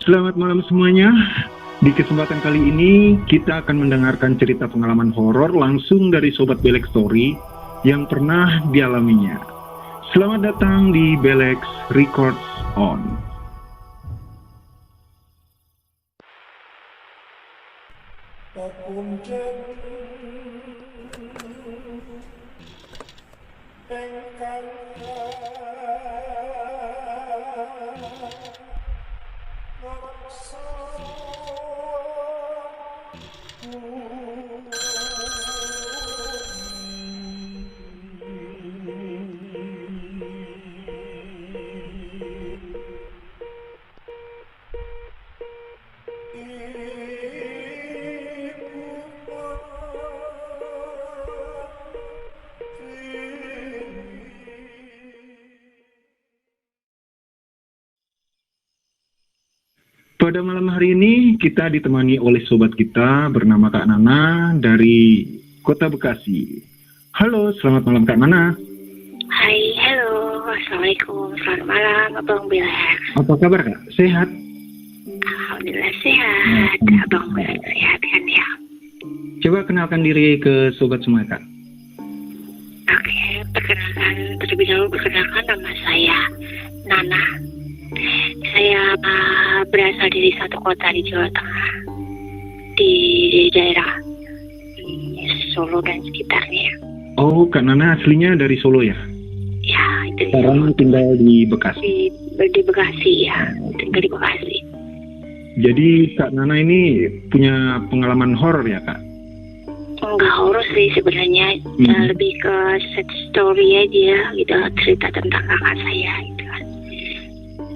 Selamat malam semuanya. Di kesempatan kali ini kita akan mendengarkan cerita pengalaman horor langsung dari Sobat Belex Story yang pernah dialaminya. Selamat datang di Belex Records On. Pada malam hari ini kita ditemani oleh sobat kita bernama Kak Nana dari Kota Bekasi. Halo, selamat malam Kak Nana. Hai, halo, assalamualaikum, selamat malam Abang Belex. Apa kabar Kak? Sehat? Alhamdulillah sehat, Abang Belex sehat kan ya? Coba kenalkan diri ke sobat semua Kak. Oke, terlebih dahulu perkenalkan nama saya Nana. Saya berasal dari satu kota di Jawa Tengah, di daerah Solo dan sekitarnya. Oh, Kak Nana aslinya dari Solo ya? Ya, itu Sekarang tinggal di Bekasi. di Bekasi ya, tinggal di Bekasi. Jadi Kak Nana ini punya pengalaman horor ya Kak? Enggak horor sih sebenarnya, lebih ke sad story aja gitu, cerita tentang kakak saya gitu kan.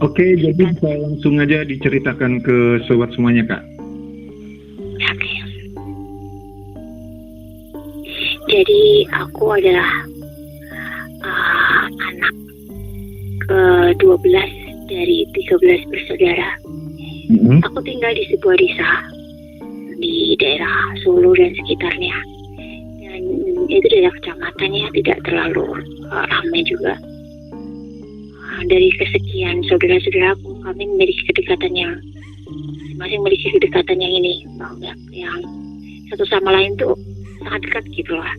Oke, jadi bisa langsung aja diceritakan ke sobat semuanya Kak. Oke. Jadi aku adalah anak ke-12 dari 13 bersaudara. Aku tinggal di sebuah desa di daerah Solo dan sekitarnya. Dan itu daerah kecamatannya tidak terlalu ramai juga. Dari kesekian saudara-saudaraku, kami memiliki kedekatan yang masing-masing memiliki kedekatan yang ini, yang satu sama lain tuh sangat dekat gitu lah.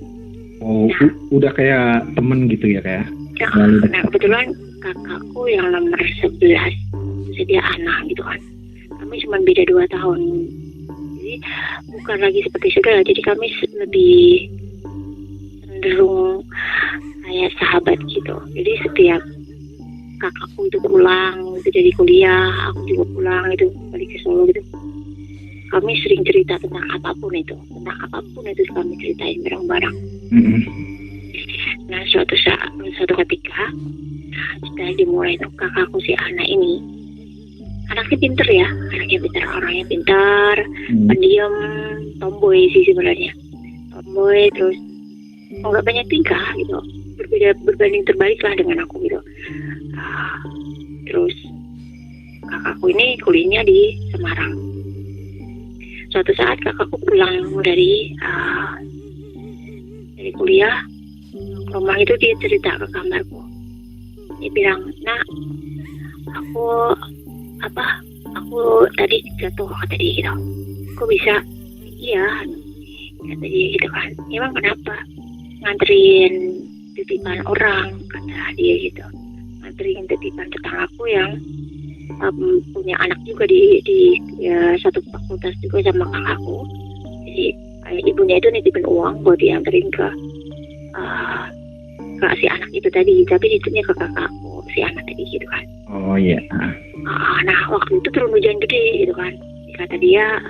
Oh, Nah, udah kayak temen gitu ya Kak? nah kebetulan kakakku yang nomor 11, jadi dia anak gitu kan. Kami cuma beda 2 tahun. Jadi bukan lagi seperti saudara, jadi kami lebih cenderung kayak sahabat gitu. Jadi setiap kakakku itu pulang itu dari kuliah, aku juga pulang itu balik ke Solo gitu, kami sering cerita tentang apapun itu kami ceritain bareng-bareng. Nah suatu ketika setelah dimulai tuh kakakku si anak ini anaknya pintar, orangnya pintar, pendiam, tomboy sih sebenarnya, tomboy, terus nggak banyak tingkah gitu, berbanding terbalik lah dengan aku gitu. Terus kakakku ini kuliahnya di Semarang. Suatu saat kakakku pulang dari kuliah ke rumah itu, dia cerita ke kamarku. Dia bilang, "Nak, aku tadi jatuh," kata dia gitu. "Kok bisa?" "Iya," kata dia gitu kan. "Emang kenapa?" "Nganterin titipan orang," kata dia gitu. "Nganterin titipan tetanggaku yang punya anak juga di satu fakultas juga sama kakakku. Jadi ibunya itu nitipin uang buat dianterin ke si anak itu tadi, tapi dititipnya ke kakakku si anak tadi gitu kan." Oh iya. Nah waktu itu turun hujan gede gitu kan. Kata dia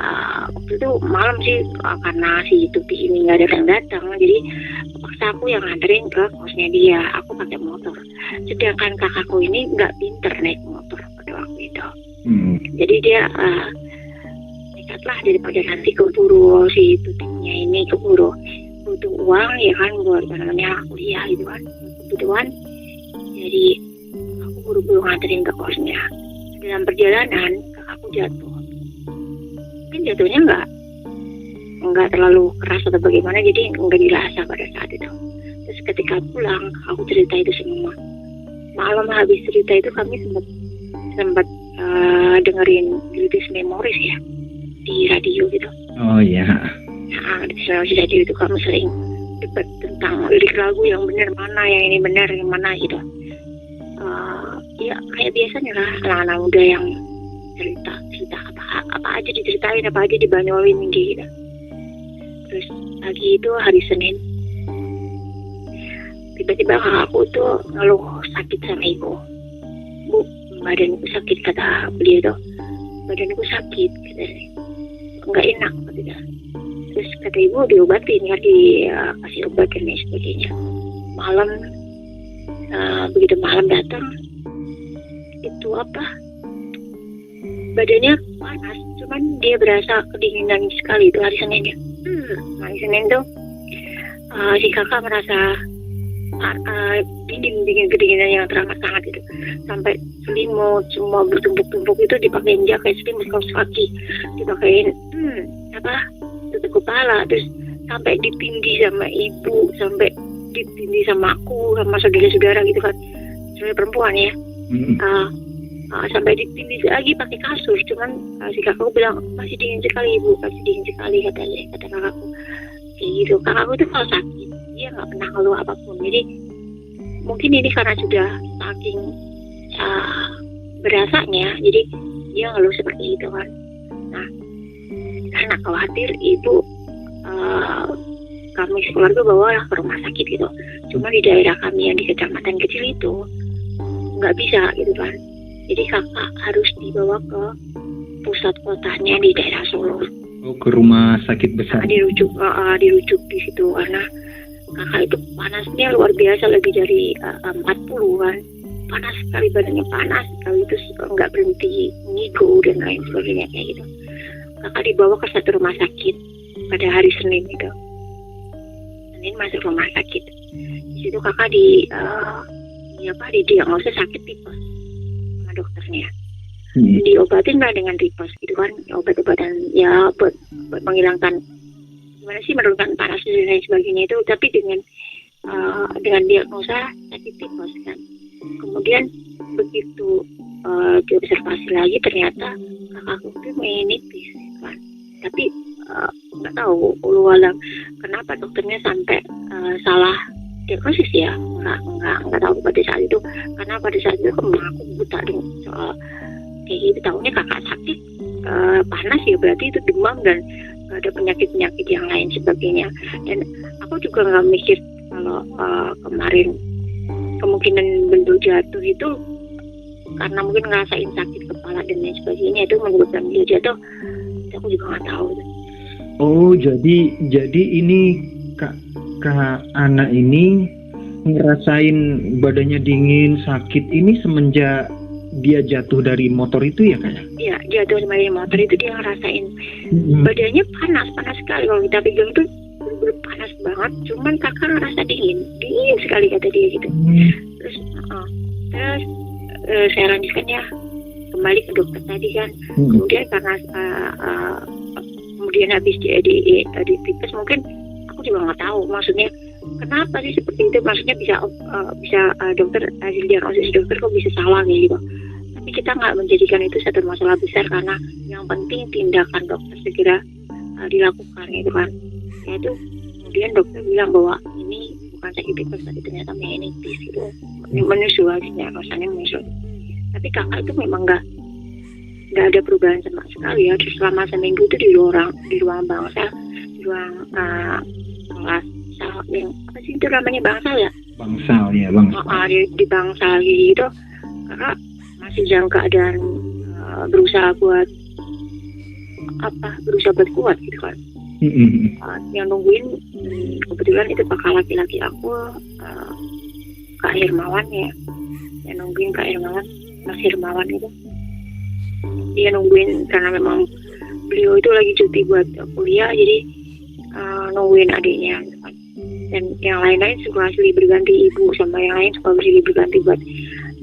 waktu itu malam sih, karena si Tuti ini nggak datang, jadi paksa aku yang nganterin ke kosnya dia. Aku pakai motor, sedangkan kakakku ini nggak pinter naik motor pada waktu itu. Jadi dia nekatlah, daripada nanti keburu si Tutinya ini keburu butuh uang ya kan, buat namanya kuliah gitu kan, kebutuhan. Jadi aku buru-buru nganterin ke kosnya. Dalam perjalanan kakakku jatuh. Mungkin jatuhnya nggak terlalu keras atau bagaimana, jadi nggak dirasa pada saat itu. Terus ketika pulang aku cerita itu semua. Malam habis cerita itu kami sempat dengerin Greatest Memories ya di radio gitu. Oh iya. Nah, di radio itu kami sering debat tentang lirik lagu yang benar mana, yang ini benar, yang mana gitu. Ya kayak biasanya lah anak-anak muda yang cerita apa aja diceritain, apa aja dibanyolin gitu. Terus pagi itu hari Senin, tiba-tiba kakakku tuh ngeluh sakit sama ibu. Bu, badanku sakit, kata beliau tuh. Badanku sakit, katanya. Nggak enak, katanya. Terus kata ibu diobatin, ya dikasih obat dan lain sebagainya. Malam, begitu malam datang, itu badannya panas, cuman dia berasa kedinginan sekali itu hari Senin ya. Hari Senin tuh si kakak merasa dingin kedinginan yang teramat sangat itu, sampai selimut semua bertumpuk-tumpuk itu dipakein jaket, selimut kaos kaki dipakein tutup kepala, terus sampai ditindih sama ibu, sampai ditindih sama aku, sama saudara-saudara gitu kan, saudara perempuan ya. Sampai ditindih lagi pakai kasur, cuman si kakakku bilang masih dingin sekali ibu, masih dingin sekali, kata kakakku kayak gitu. Kakakku itu kalau sakit dia nggak pernah ngeluh apapun, jadi mungkin ini karena sudah saking berasanya, jadi dia ngeluh seperti itu kan. Nah, karena khawatir ibu, kami sekeluarga bawa ke rumah sakit gitu, cuma di daerah kami yang di kecamatan kecil itu nggak bisa gitu kan. Jadi kakak harus dibawa ke pusat kotanya di daerah Solo. Oh, ke rumah sakit besar. Dirujuk di situ karena kakak itu panasnya luar biasa, lebih dari 40 kan. Panas sekali, badannya panas sekali, terus nggak berhenti ngigo dan lain sebagainya kayak gitu. Kakak dibawa ke satu rumah sakit pada hari Senin itu. Senin masuk rumah sakit. Di situ kakak didiagnosa sakit tipes sama dokternya. Diobatin lah dengan tipes gitu kan, obat-obatan ya buat menghilangkan gimana sih, menurunkan panas dan lain sebagainya itu, tapi dengan diagnosa sakit tipes kan. Kemudian begitu diobservasi lagi ternyata kakakku itu meningitis kan. Tapi nggak tahu ulu-alam kenapa dokternya sampai salah diagnosis ya, nggak tahu pada saat itu, karena pada saat itu aku buta dong soal kayak gitu. Tahunya kakak sakit panas ya, berarti itu demam dan ada penyakit-penyakit yang lain sebagainya. Dan aku juga nggak mikir kalau kemarin kemungkinan bentuk jatuh itu karena mungkin ngerasain sakit kepala dan lain sebagainya, itu menyebabkan dia jatuh. Itu aku juga nggak tahu. Oh, jadi ini kak anak ini ngerasain badannya dingin, sakit ini semenjak dia jatuh dari motor itu ya, Kak? Iya, jatuh dari motor itu dia ngerasain badannya panas sekali. Kalau kita pegang tuh panas banget, cuman kakak ngerasa dingin sekali, kata dia gitu. Terus saya lanjutkan ya, kembali ke dokter tadi kan. Kemudian karena kemudian habis di tipes, mungkin aku juga nggak tahu maksudnya kenapa sih seperti itu. Maksudnya bisa dokter, hasil diagnosis dokter kok bisa salah kayak gitu. Tapi kita nggak menjadikan itu satu masalah besar, karena yang penting tindakan dokter segera dilakukan gitu kan. Yaitu kemudian dokter bilang bahwa ini bukan sakit tipes, tapi ternyata meningitis gitu. Menyusul hasilnya, rasanya menyusul. Tapi kakak itu memang nggak ada perubahan sama sekali ya. Selama seminggu itu di ruang bangsa, di ruang kelas yang apa sih itu namanya, bangsal ya? Bangsal ya, bangsal. Di bangsal gitu, karena masih dalam keadaan berusaha buat kuat gitu kan. Yang nungguin kebetulan itu kakak laki-laki aku, Kak Hermawan ya, yang nungguin Kak Hermawan, Mas Hermawan itu. Dia nungguin karena memang beliau itu lagi cuti buat kuliah, jadi nungguin adiknya. Dan yang lain-lain suka silih berganti, ibu sama yang lain suka silih berganti buat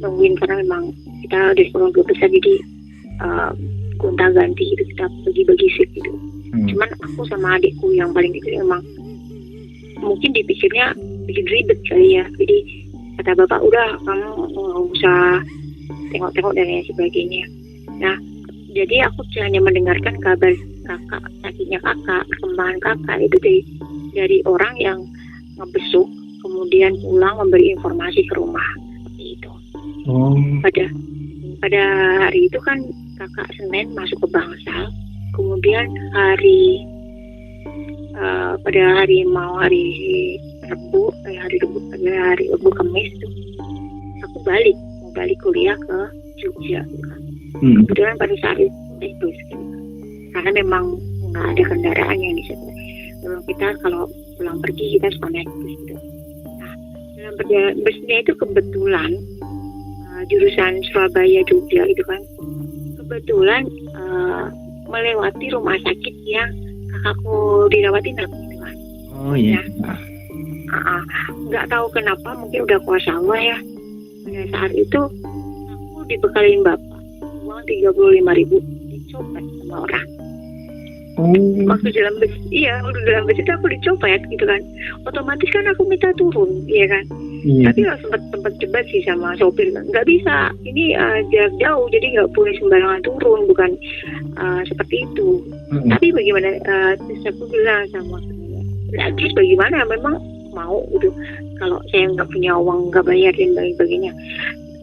nungguin, karena memang kita dari keluarga besar, jadi gonta ganti gitu, kita bagi-bagi shift gitu. Cuman aku sama adikku yang paling kecil memang mungkin dipikirnya bikin ribet kali ya, jadi kata bapak udah kamu nggak usah tengok-tengok dan lain sebagainya. Nah, jadi aku hanya mendengarkan kabar kakak, sakitnya kakak, perkembangan kakak itu dari orang yang ngebesuk, kemudian pulang memberi informasi ke rumah. Seperti itu. Oh. Pada hari itu kan kakak Senin masuk ke Bangsal, kemudian pada hari Rebu Kamis tuh aku mau balik kuliah ke Jogja kan. Kebetulan pada saat itu bus gitu. Karena memang nggak ada kendaraan yang bisa. Memang kita kalau pulang pergi kita suka naik bus gitu. Nah, dalam perjalanan busnya itu kebetulan jurusan Surabaya Jogja itu kan, kebetulan melewati rumah sakit yang kakakku dirawatin gitu kan. Oh iya. Nggak tahu kenapa, mungkin udah kuasa Allah ya. Pada saat itu aku dibekalin bapak uang 35.000 dicopet sama orang. Waktu dalam bus itu aku dicopet gitu kan. Otomatis kan aku minta turun, iya kan. Tapi nggak sempat debat sih sama sopir kan. Nggak bisa, ini jarak jauh, jadi nggak boleh sembarangan turun, bukan seperti itu. Tapi bagaimana? Terus aku bilang sama terus bagaimana? Memang mau gitu. Kalau saya nggak punya uang, nggak bayar dan sebagainya.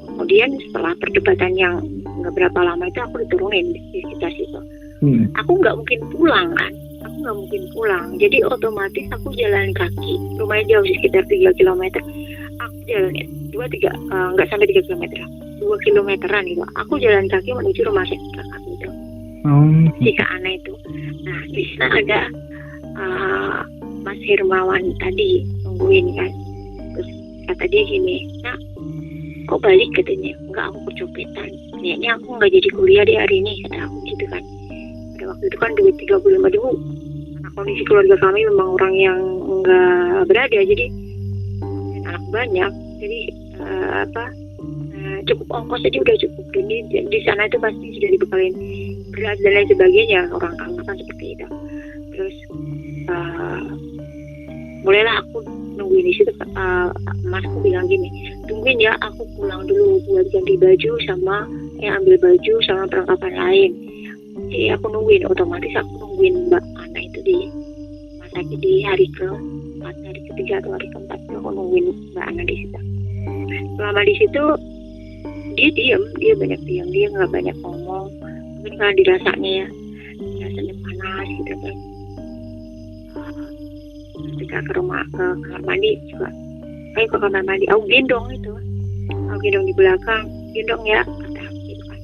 Kemudian setelah perdebatan yang nggak berapa lama itu aku diturunin di sekitar situ. Aku nggak mungkin pulang kan. Jadi otomatis aku jalan kaki. Lumayan jauh sih, sekitar 3 km. Aku jalan 2-3, nggak sampai 3 km, 2 kilometeran itu. Aku jalan kaki menuju rumah sakit kakak itu. Si Kak Ana itu. Nah, di sana ada Mas Hermawan tadi nungguin kan. Terus kata dia gini, "Nah, kok balik?" katanya. "Enggak, aku kecopetan. Kayaknya aku nggak jadi kuliah di hari ini," kata aku gitu kan. Pada waktu itu kan duit 35.000. Karena kondisi keluarga kami memang orang yang nggak berada, jadi anak banyak, jadi cukup ongkos aja udah cukup. Dan di sana itu pasti sudah dibekalin beras dan lain sebagainya, orang kan seperti itu. Terus mulailah aku nungguin di situ. Masku bilang gini, "Tungguin ya, aku pulang dulu buat ganti baju sama ambil baju sama perlengkapan lain." Jadi aku nungguin, otomatis aku nungguin Mbak Ana itu di rumah sakit di hari ketiga atau hari keempat. Aku nungguin Mbak Ana di situ. Selama di situ dia banyak diam, dia nggak banyak ngomong. Mungkin karena dirasanya panas gitu kan. Ketika ke kamar mandi juga, ayo ke kamar mandi, aku gendong di belakang, gendong ya, kata gitu kan.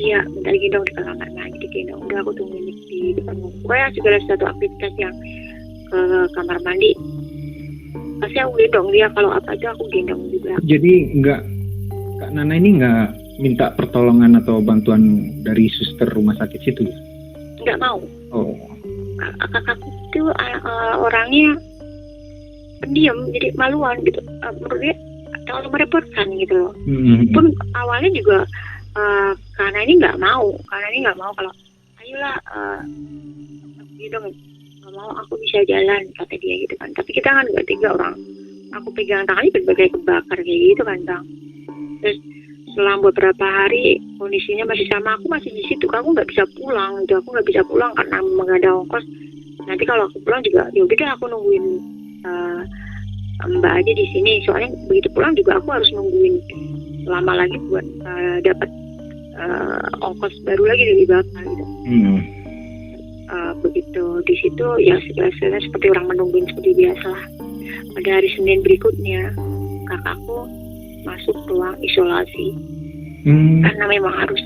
Iya, bentar gendong di kamar mandi, digendong. Udah aku tungguin di depan rumah. Pokoknya segala satu aktivitas yang ke kamar mandi pasti aku gendong dia, kalau apa aja aku gendong di belakang. Jadi Kak Nana ini nggak minta pertolongan atau bantuan dari suster rumah sakit situ? Nggak mau. Oh. Kakak itu orangnya pendiam, jadi maluan gitu. Menurut dia terlalu merepotkan gitu loh. Pun awalnya juga karena ini nggak mau kalau ayolah gitu, nggak mau, aku bisa jalan, kata dia gitu kan. Tapi kita kan nggak tega, orang aku pegang tangannya berbagai kebakar kayak gitu kan Bang. Terus selama beberapa hari kondisinya masih sama, aku masih di situ, aku nggak bisa pulang gitu. Aku nggak bisa pulang karena memang nggak ada ongkos. Nanti kalau aku pulang juga ya udah aku nungguin Mbak aja di sini, soalnya begitu pulang juga aku harus nungguin lama lagi buat dapat ongkos baru lagi dari bapak gitu. Begitu di situ ya segala-galanya seperti orang menungguin seperti biasa lah. Pada hari Senin berikutnya kakakku masuk ruang isolasi karena memang harus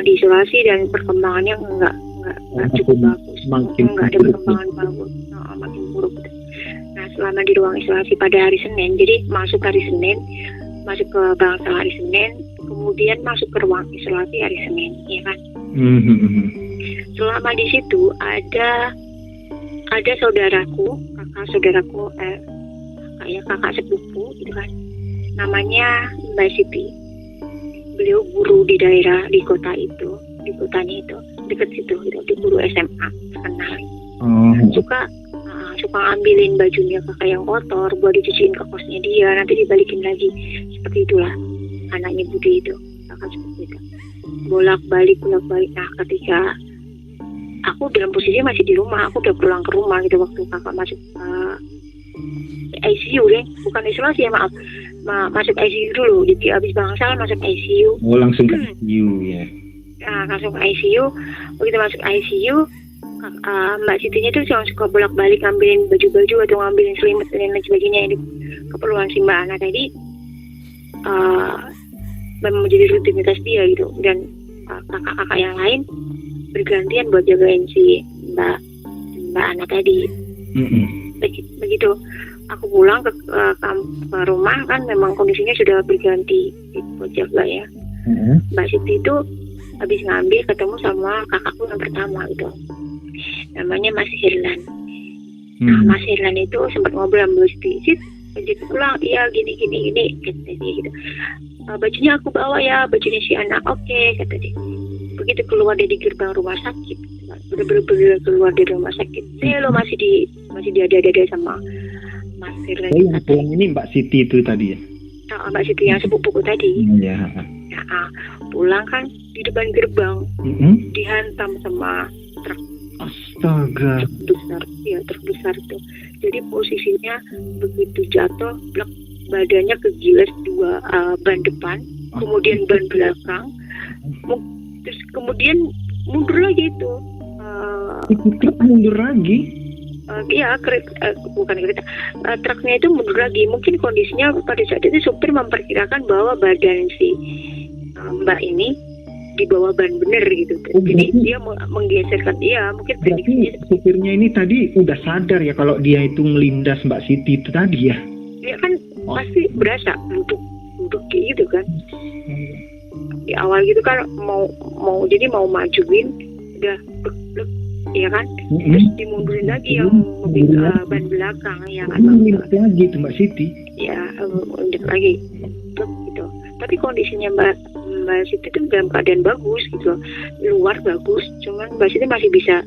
diisolasi dan perkembangannya nggak cukup bagus, nggak ada perkembangan bagus, makin buruk. Nah, selama di ruang isolasi pada hari Senin, jadi masuk ke Bangsal hari Senin, kemudian masuk ke ruang isolasi hari Senin, ya kan? Selama di situ ada kakak sepupu gitu kan, namanya Mbak Siti. Beliau guru di kotanya itu dekat situ gitu, di guru SMA terkenal. Suka ambilin bajunya kakak yang kotor buat dicuciin ke kosnya dia, nanti dibalikin lagi. Seperti itulah anaknya Budi itu. akan seperti itu. Bolak-balik. Nah, ketika aku dalam posisi masih di rumah, aku udah pulang ke rumah gitu waktu kakak masuk ICU deh, bukan isolasi ya, maaf. Masuk ICU dulu, jadi habis bangsal masuk ICU. Oh, langsung ke ICU ya. Nah, langsung ke ICU. Begitu masuk ICU, Mbak Sitinya itu cuma suka bolak-balik ngambilin baju-baju atau ngambilin selimut dan lain sebagainya. Ini keperluan si Mbak Ana tadi memang menjadi rutinitas dia gitu. Dan kakak-kakak yang lain bergantian buat jagain si Mbak Ana tadi. Begitu aku pulang ke rumah kan memang kondisinya sudah berganti buat jaga ya. Mbak Siti itu habis ngambil ketemu sama kakakku yang pertama gitu, namanya Mas Hirlan. Nah, Mas Hirlan itu sempat ngobrol sama Mbak Siti, Siti pulang, iya gini kata dia gitu. Bajunya aku bawa ya, bajunya si anak, oke, kata dia. Begitu keluar dari gerbang rumah sakit, bener-bener keluar dari rumah sakit, lo masih diada-ada sama Mas Hirlan. Yang pulang ini Mbak Siti itu tadi ya? Mbak Siti yang sepupuku tadi. Iya. Pulang kan di depan gerbang, dihantam sama truk. Astaga. Truk besar itu. Jadi posisinya begitu jatuh, badannya kegiles dua, ban depan, kemudian ban belakang, terus kemudian mundur lagi itu. Truk mundur lagi? Iya, bukan kereta. Truknya itu mundur lagi. Mungkin kondisinya pada saat itu supir memperkirakan bahwa badan si Mbak ini di bawah ban bener gitu. Jadi dia menggeserkan, mungkin prediksinya. Supirnya ini tadi udah sadar ya kalau dia itu melindas Mbak Siti itu tadi ya? Dia kan pasti berasa duduk kayak gitu kan. Di awal gitu kan mau majuin, udah blek, ya kan? Terus dimundurin lagi yang mobil ban belakang, ya kan? Mundur lagi tuh Mbak Siti? Ya, mundur lagi, gitu. Tapi kondisinya Mbak Siti itu dalam keadaan bagus gitu, luar bagus, cuman Mbak Siti masih bisa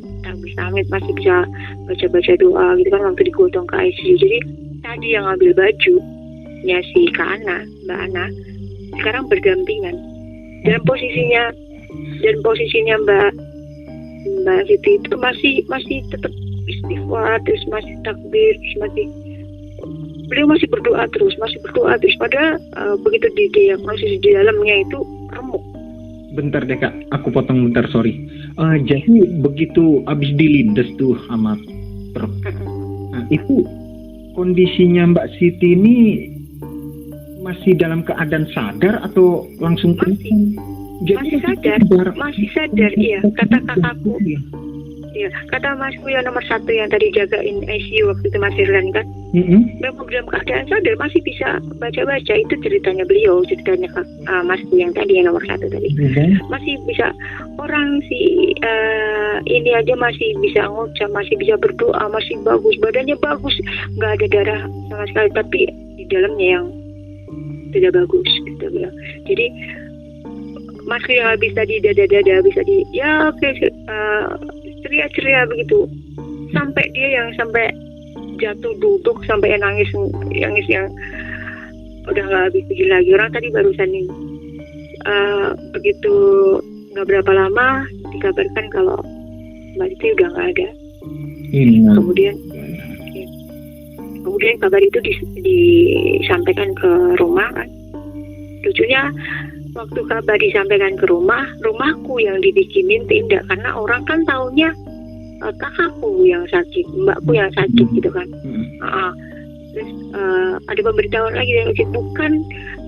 amit, masih bisa baca doa gitu kan waktu digotong ke ICU. Jadi tadi yang ngambil bajunya si Kak Ana, Mbak Ana, sekarang berdampingan. Dan posisinya Mbak Siti itu masih tetap istighfar, terus masih takbir, terus beliau masih berdoa terus. Padahal begitu didiagnosis di dalamnya itu remuk. Bentar deh Kak, aku potong bentar, sorry. Jadi begitu abis dilindas tuh sama truk. Nah, itu kondisinya Mbak Siti ini masih dalam keadaan sadar atau langsung masih sadar, iya. Kata kakakku, iya, kata masku yang nomor 1 yang tadi jagain ICU waktu itu Mas Irlan kan, memang dalam keadaan sadar, masih bisa baca-baca. Itu ceritanya masku yang tadi yang nomor 1 tadi, masih bisa. Orang ini aja masih bisa ngucap, masih bisa berdoa, masih bagus, badannya bagus, nggak ada darah sama sekali, tapi di dalamnya yang tidak bagus gitu bilang. Jadi masku yang habis tadi dada habis tadi ceria begitu, sampai dia sampai jatuh duduk, sampai nangis yang udah nggak habis pikir lagi. Orang tadi barusan ini begitu nggak berapa lama dikabarkan kalau Mbak Siti udah nggak ada. Kemudian kabar itu disampaikan ke rumah kan. Lucunya waktu kabar disampaikan ke rumahku yang dibikinin tenda, karena orang kan taunya kakakku yang sakit, mbakku yang sakit gitu kan. Terus ada pemberitahuan lagi yang bukan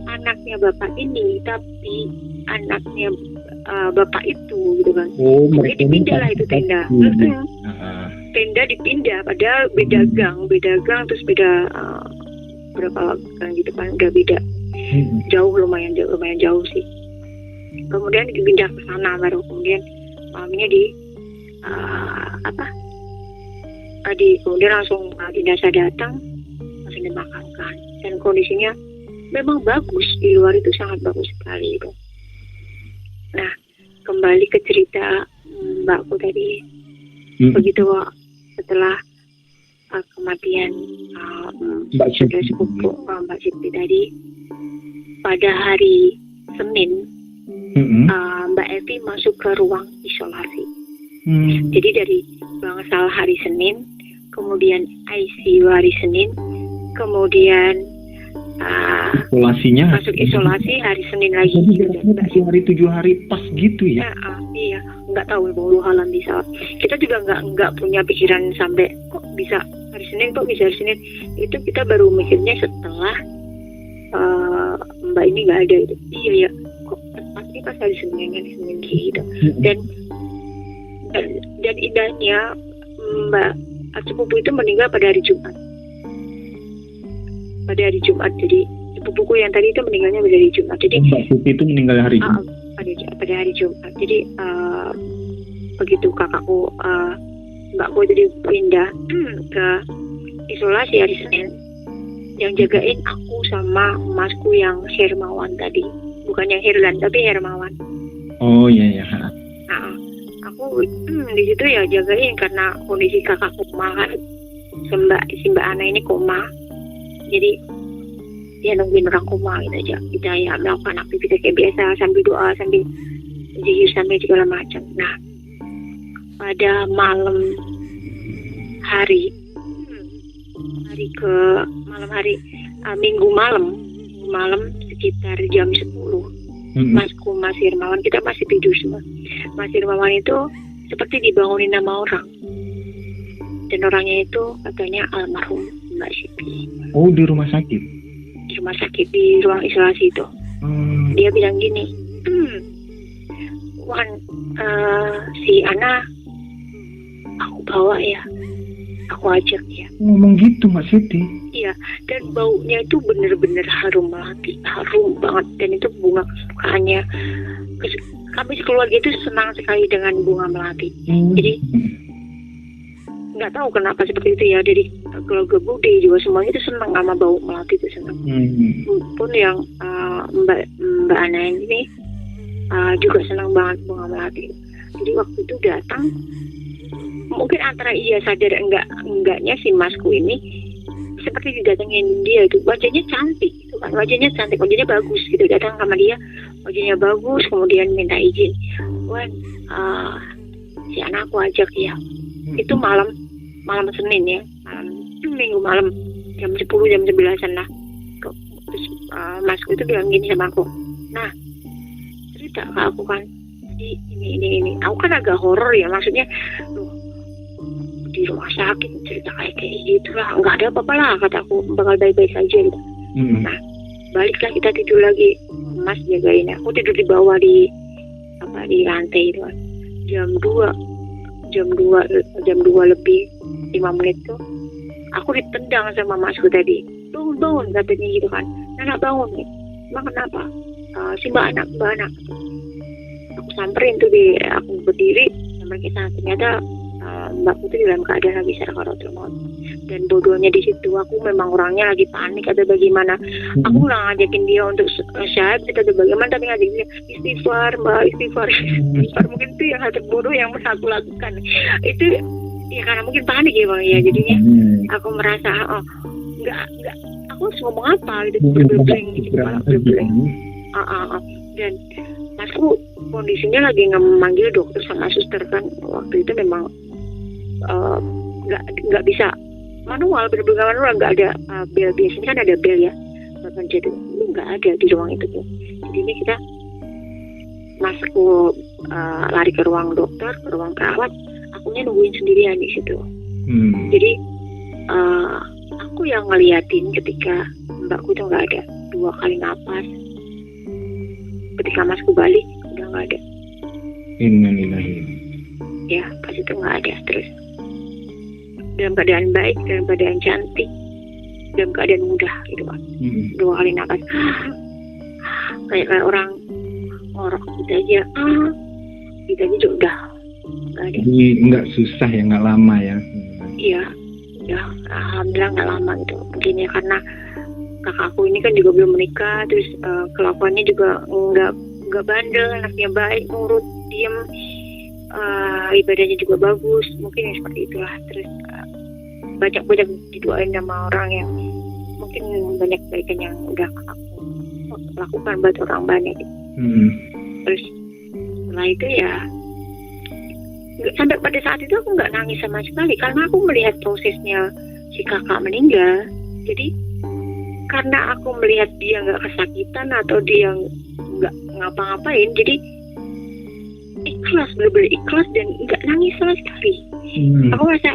anaknya bapak ini, tapi anaknya bapak itu gitu kan. Jadi dipindah lah itu tenda. Tenda dipindah, padahal beda gang terus beda berapa gang gitu kan, udah beda. Lumayan jauh sih. Kemudian dipindah ke sana, baru kemudian malamnya kemudian langsung jenazah datang, langsung dimakamkan. Dan kondisinya memang bagus, di luar itu sangat bagus sekali itu. Nah, kembali ke cerita mbakku tadi. Begitu setelah kematian Mbak Siti tadi, pada hari Senin Mbak Evi masuk ke ruang isolasi. Jadi dari bangsal hari Senin, kemudian ICU hari Senin, kemudian isolasinya masuk isolasi hari Senin lagi. Jadi hari 7 hari pas gitu ya? Iya, nggak tahu bulu halam bisa. Kita juga nggak punya pikiran sampai kok bisa hari Senin, kok bisa hari Senin. Itu kita baru mikirnya setelah Mbak ini nggak ada itu. Iya ya, kok pasti pas hari Senin gitu. Dan indahnya Mbak sepupu itu meninggal pada hari Jumat. Jadi sepupuku yang tadi itu meninggalnya pada hari Jumat. Jadi Mbak Putih itu meninggal hari Jumat. Pada hari Jumat. Jadi begitu kakakku mbakku jadi pindah ke isolasi hari Senin, yang jagain aku sama masku yang Hermawan tadi, bukan yang Herlan tapi Hermawan. Oh iya. Aku di situ ya jagain karena kondisi kakakku koma kan, si Mbak Ana ini koma, jadi dia nungguin orang koma gitu aja. Kita ya melakukan aktivitas kayak biasa sambil doa, sambil zikir, sambil segala macam. Nah, pada malam hari Minggu malam sekitar jam 10, Masku Mas Hirmawan, kita masih tidur semua. Mas Hirmawan itu seperti dibangunin nama orang, dan orangnya itu katanya almarhum Mbak Siti. Oh, di rumah sakit? Di rumah sakit, di ruang isolasi itu. Dia bilang gini, Wan, si Ana aku bawa ya, aku ajak ya. Ngomong gitu Mbak Siti? Iya, dan baunya itu bener-bener harum melati, harum banget, dan itu bunga kesukaannya. Kami sekeluarga itu senang sekali dengan bunga melati. Jadi nggak tahu kenapa seperti itu ya. Jadi keluarga Budi juga semuanya itu senang sama bau melati itu, senang. Pun yang Mbak Ana ini juga senang banget bunga melati. Jadi waktu itu datang, mungkin antara iya sadar enggaknya si masku ini seperti didatengin dia itu, wajahnya cantik gitu kan, wajahnya bagus gitu, datang sama dia wajahnya bagus, kemudian minta izin, Wan, si anak aku ajak ya. Itu malam Senin ya, Minggu malam jam 10 jam 11-an lah. Terus masku itu bilang gini sama aku, nah cerita ke aku kan, jadi ini aku kan agak horor ya, maksudnya di rumah sakit cerita kayak gitu lah, nggak ada apa-apa lah kataku, bakal baik-baik saja gitu. Nah, baliklah kita tidur lagi, Mas jagain aku, tidur di bawah di lantai itu kan. Jam 2 lebih 5 menit tuh aku ditendang sama masku tadi, bangun katanya gitu kan, Nana bangun nih, emang kenapa? Si Mbak Anak aku samperin tuh, aku berdiri sama kita, ternyata mbakku itu dalam keadaan lagi sakaratul maut. Dan bodohnya di situ aku memang orangnya lagi panik atau bagaimana. Aku nggak ngajakin dia untuk syahadat atau bagaimana, tapi ngajakin dia istighfar. Mungkin itu yang hal terbodoh yang pernah aku lakukan. Itu ya karena mungkin panik ya Bang ya, jadinya aku merasa nggak aku harus ngomong apa gitu, berbleng. Dan masku kondisinya lagi memanggil dokter sama suster kan, waktu itu memang nggak bisa manual, benar-benar manual, nggak ada bel. Biasanya kan ada bel ya, jadi nggak ada di ruang itu tuh. Jadi ini kita masuk lari ke ruang dokter, ke ruang perawat, akunya nungguin sendirian di situ. Jadi aku yang ngeliatin ketika mbakku itu nggak ada, 2 kali napas. Ketika masku balik udah nggak ada. Innalillahi. Ya pas itu nggak ada. Terus dalam keadaan baik, dalam keadaan cantik, dalam keadaan mudah gitu kan. 2 kali napas kayak orang ngorok gitu aja, gitu aja udah nggak ada. Jadi nggak susah ya, nggak lama ya? Iya, ya alhamdulillah nggak lama gitu. Mungkin ya karena kakakku ini kan juga belum menikah, terus kelakuannya juga nggak bandel, anaknya baik, nurut, diem, ibadahnya juga bagus, mungkin yang seperti itulah. Terus banyak didoain sama orang yang mungkin banyak kebaikan yang udah aku lakukan buat orang banyak gitu. Terus setelah itu ya sampai pada saat itu aku nggak nangis sama sekali karena aku melihat prosesnya si kakak meninggal. Jadi karena aku melihat dia nggak kesakitan atau dia nggak ngapa-ngapain, jadi ikhlas, benar-benar ikhlas dan nggak nangis sama sekali. Aku merasa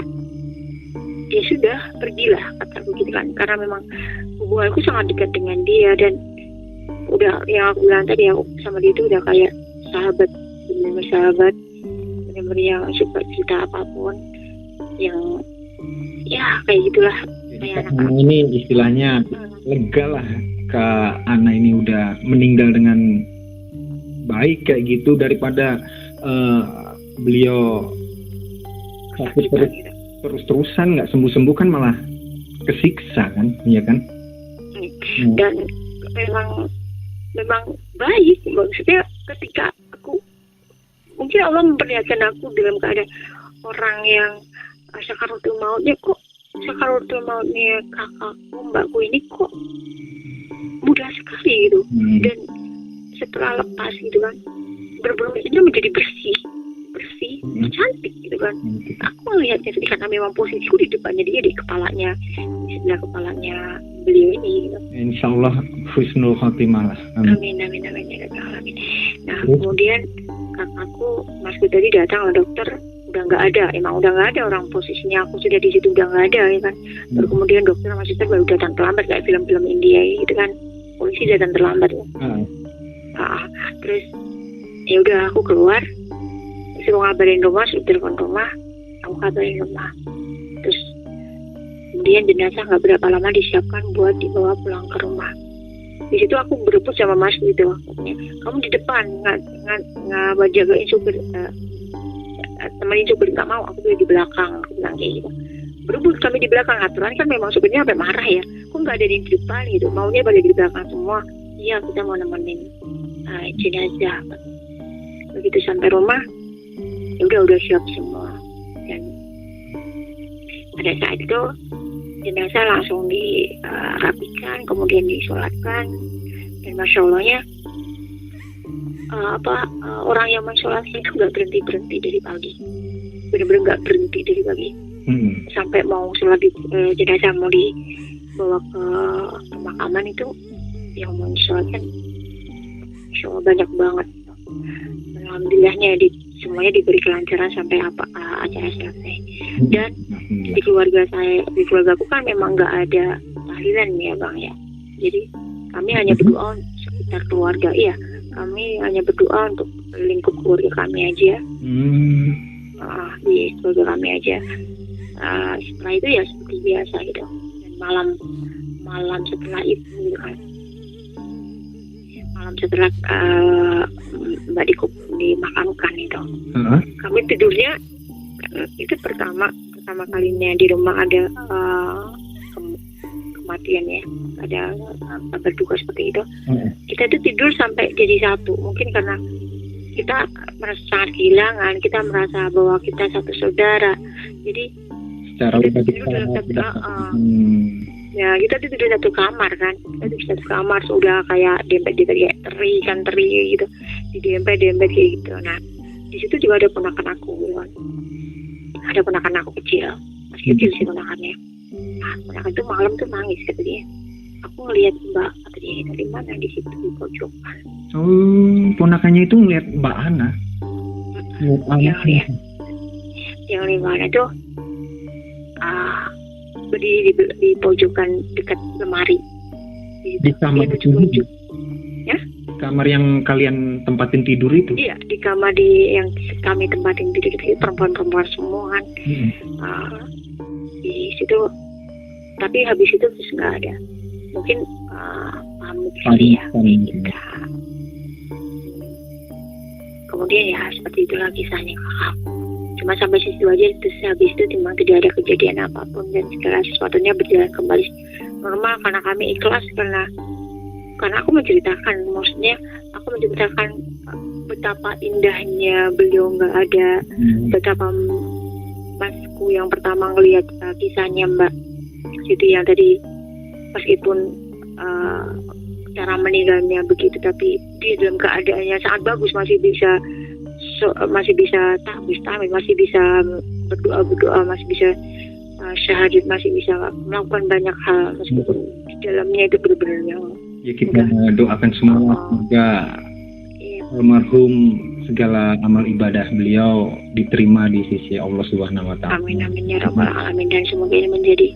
ya sudah, pergilah, kataku gitu kan, karena memang hubunganku sangat dekat dengan dia dan udah yang aku bilang tadi, aku sama dia itu udah kayak sahabat, benar-benar sahabat, benar-benar yang suka cerita apapun, yang ya kayak gitulah. Jadi kamu ini istilahnya lega lah, Kak Ana ini udah meninggal dengan baik kayak gitu, daripada beliau sakit terus-terusan nggak sembuh-sembuh kan malah kesiksa kan, iya kan? Dan memang baik, maksudnya ketika aku mungkin Allah memperlihatkan aku dalam keadaan orang yang sakaratul mautnya, kok sakaratul mautnya kakakku, mbakku ini kok mudah sekali gitu. Dan setelah lepas gitu kan, benar-benar menjadi bersih, cantik gitu kan. Aku melihatnya karena memang posisiku di depannya dia, di kepalanya, di sebelah kepalanya beliau ini gitu. Insya Allah husnul khotimah lah. Amin. Nah kemudian kakakku, masku tadi datang lah, dokter udah nggak ada, emang udah nggak ada orang, posisinya aku sudah di situ udah nggak ada ya kan. Terus kemudian dokter sama suster baru datang terlambat kayak film-film India gitu kan, polisi datang terlambat ya. Terus ya udah aku keluar, suruh ngabarin rumah, suruh telepon rumah, aku kabarin rumah. Terus kemudian jenazah nggak berapa lama disiapkan buat dibawa pulang ke rumah. Di situ aku berebut sama mas gitu, kamu di depan nggak jagain supir, temenin supir, nggak mau, aku di belakang, aku bilang kayak gitu. Berebut kami di belakang, aturan kan memang supirnya sampai marah ya, kok nggak ada di depan gitu, maunya pada di belakang semua. Iya, kita mau nemenin jenazah. Begitu sampai rumah, ya udah siap semua. Dan pada saat itu jenazah langsung dirapikan, kemudian disolatkan, dan masya Allahnya orang yang mensolatkan itu nggak berhenti dari pagi, benar-benar nggak berhenti dari pagi. Sampai mau sholat jenazah mau dibawa ke pemakaman itu, yang mensolatkan masya Allah banyak banget. Alhamdulillahnya semuanya diberi kelancaran sampai acara selesai. Dan di keluargaku kan memang nggak ada tahlilan ya bang ya. Jadi kami hanya berdoa sekitar keluarga, iya. Kami hanya berdoa untuk lingkup keluarga kami aja. Di keluarga kami aja. Setelah itu ya seperti biasa gitu. Dan malam setelah itu gitu kan. Malam setelah Mbak dimakamkan itu, kami tidurnya itu pertama kalinya di rumah ada kematian ya, ada berduka seperti itu. Kita tuh tidur sampai jadi satu, mungkin karena kita merasa sangat kehilangan, kita merasa bahwa kita satu saudara, jadi secara kita tidur dalam satu ya, kita tidur satu kamar kan, kita tidur satu kamar, sudah kayak dempet kayak teri gitu, di dempet kayak gitu. Nah di situ juga ada ponakan aku gitu kan, ada ponakan aku kecil, masih kecil sih ponakannya. Nah ponakan itu malam tuh nangis kata dia, aku ngelihat mbak, kata dia, dari mana, di situ di pojokan. Ponakannya itu ngelihat Mbak Ana. Yang di mana tuh berdiri di pojokan dekat lemari. Di kamar itu? Ya? Kamar yang kalian tempatin tidur itu? Iya, di kamar yang kami tempatin tidur itu perempuan-perempuan semua kan. Di situ, tapi habis itu terus nggak ada. Mungkin pamit kali ya. Kemudian ya seperti itulah kisahnya kakak. Cuma sampai situ aja, terus habis itu memang tidak ada kejadian apapun dan segala sesuatunya berjalan kembali normal karena kami ikhlas, karena aku menceritakan, maksudnya aku menceritakan betapa indahnya beliau nggak ada, betapa masku yang pertama ngelihat kisahnya Mbak Siti yang tadi, meskipun cara meninggalnya begitu, tapi dia dalam keadaannya sangat bagus, masih bisa tahmid, masih bisa berdoa, masih bisa syahadat, masih bisa melakukan banyak hal meskipun di dalamnya itu benar-benar yang Ya kita doakan semua semoga almarhum segala amal ibadah beliau diterima di sisi Allah Subhanahu wa taala. Amin amin ya rabbal alamin, dan semoga ini menjadi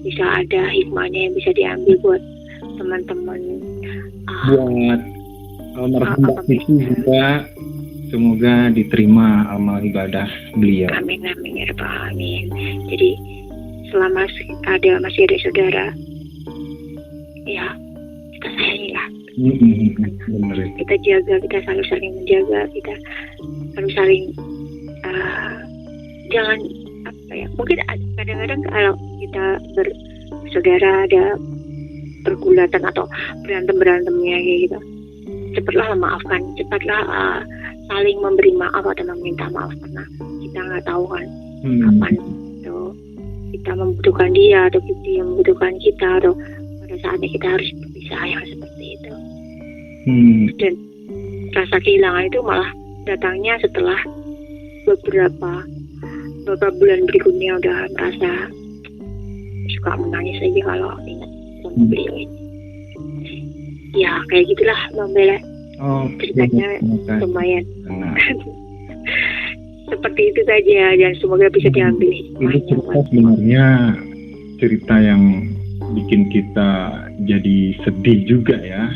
bisa ada hikmahnya yang bisa diambil buat teman-teman, buat almarhum Mbak Siti juga semoga diterima amal ibadah beliau. Amin amin ya rabbal alamin. Jadi selama masih ada saudara, ya kita sayangi lah. Benar. Kita jaga, kita selalu saling menjaga, kita selalu saling jangan mungkin kadang-kadang kalau kita bersaudara ada pergulatan atau berantemnya kayak gitu, cepatlah memaafkan, cepatlah saling memberi maaf atau meminta maaf, karena kita nggak tahu kan kapan tuh kita membutuhkan dia atau dia membutuhkan kita, atau pada saatnya kita harus berpisah yang seperti itu. Dan rasa kehilangan itu malah datangnya setelah beberapa bulan berikutnya, udah merasa suka menangis lagi kalau ingat sama beliau ini. Ya kayak gitulah Bang Bele. Ceritanya lumayan. Seperti itu saja, dan semoga bisa diambil Ini cerita sebenarnya cerita yang bikin kita jadi sedih juga ya,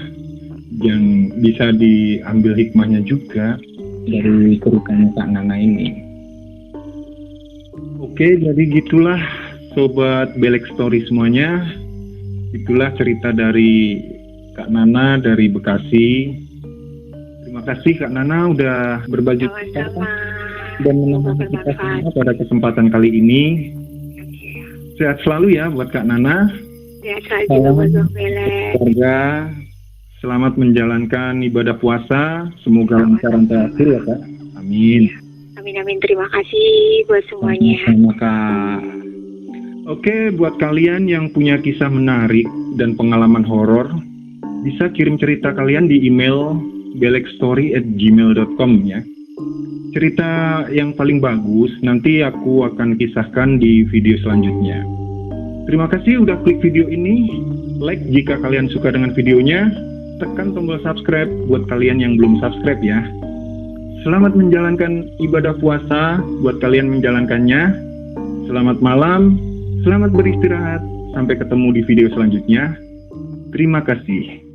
yang bisa diambil hikmahnya juga dari ceritanya Kak Nana ini. Oke, jadi gitulah Sobat Belek Story semuanya. Itulah cerita dari Kak Nana dari Bekasi. Terima kasih Kak Nana udah berbagi cerita dan menemani kita semua pada kesempatan kali ini. Sehat selalu ya buat Kak Nana. Sehat selalu buat Bang Bele. Keluarga, selamat menjalankan ibadah puasa. Semoga lancar terakhir ya Kak. Amin. Amin amin, terima kasih buat semuanya. Sama Kak. Oke, buat kalian yang punya kisah menarik dan pengalaman horor, bisa kirim cerita kalian di email belekstory@gmail.com ya. Cerita yang paling bagus nanti aku akan kisahkan di video selanjutnya. Terima kasih udah klik video ini. Like jika kalian suka dengan videonya. Tekan tombol subscribe buat kalian yang belum subscribe ya. Selamat menjalankan ibadah puasa buat kalian menjalankannya. Selamat malam, selamat beristirahat. Sampai ketemu di video selanjutnya. Terima kasih.